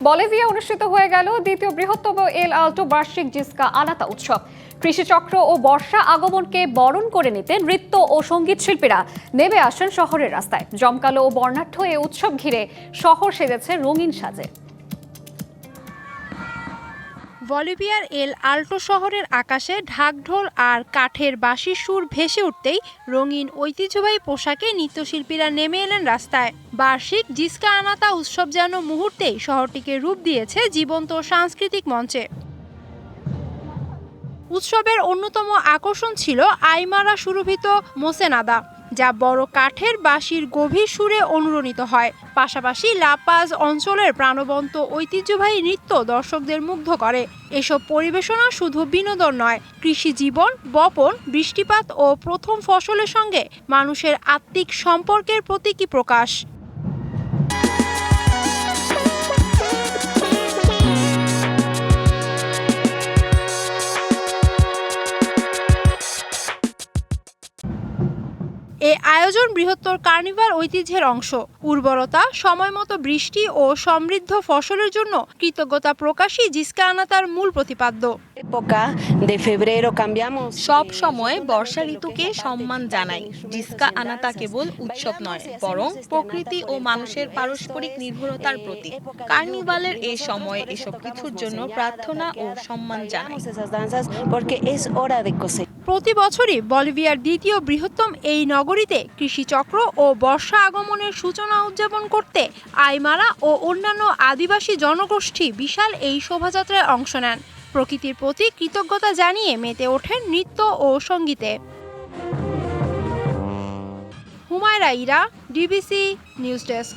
Bolivia অনুষ্ঠিত হয়ে গেল দ্বিতীয় বৃহত্তম এল আল্টো বার্ষিক জিসকা আনাতা উৎসব। কৃষিচক্র ও বর্ষা আগমনকে বরণ করে নিতে নৃত্য ও সঙ্গীত শিল্পীরা নেমে আসেন শহরের রাস্তায়। জমকালো ও বর্ণাঢ্য এ উৎসব ঘিরে শহর সেজেছে রঙিন সাজে। বলিভিয়ার এল আল্টো শহরের আকাশে ঢাকঢোল আর কাঠের বাঁশির সুর ভেসে উঠতেই রঙিন ঐতিহ্যবাহী পোশাকে নৃত্যশিল্পীরা নেমে এলেন রাস্তায়। বার্ষিক জিসকা আনাতা উৎসব যেন মুহূর্তেই শহরটিকে রূপ দিয়েছে জীবন্ত সাংস্কৃতিক মঞ্চে। উৎসবের অন্যতম আকর্ষণ ছিল আইমারা সুরভিত মোসেনাদা, যা বড় কাঠের বাঁশির গভীর সুরে অনুরণিত হয়। পাশাপাশি লাপাজ অঞ্চলের প্রাণবন্ত ঐতিহ্যবাহী নৃত্য দর্শকদের মুগ্ধ করে। এসব পরিবেশনা শুধু বিনোদন নয়, কৃষি জীবন, বপন, বৃষ্টিপাত ও প্রথম ফসলের সঙ্গে মানুষের আত্মিক সম্পর্কের প্রতীকী প্রকাশ। এ আয়োজন বৃহত্তর কার্নিভাল ঐতিহ্যের অংশ। উর্বরতা, সময়মতো বৃষ্টি ও সমৃদ্ধ ফসলের জন্য কৃতজ্ঞতা প্রকাশই জিসকা আনাতার মূল প্রতিপাদ্য। সব সময় বর্ষা ঋতুকে সম্মান জানাই। জিসকা আনাতা কেবল উৎসব নয়, বরং প্রকৃতি ও মানুষের পারস্পরিক নির্ভরতার প্রতীক। কার্নিভালের এই সময়ে এসব কিছুর জন্য প্রার্থনা ও সম্মান জানাই। প্রতি বছরই বলিভিয়ার দ্বিতীয় বৃহত্তম এই নগরীতে কৃষিচক্র ও বর্ষা আগমনের সূচনা উদযাপন করতে আইমারা ও অন্যান্য আদিবাসী জনগোষ্ঠী বিশাল এই শোভাযাত্রায় অংশ নেন। প্রকৃতির প্রতি কৃতজ্ঞতা জানিয়ে মেতে ওঠেন নৃত্য ও সঙ্গীতে। Humaira Ira, DBC news desk.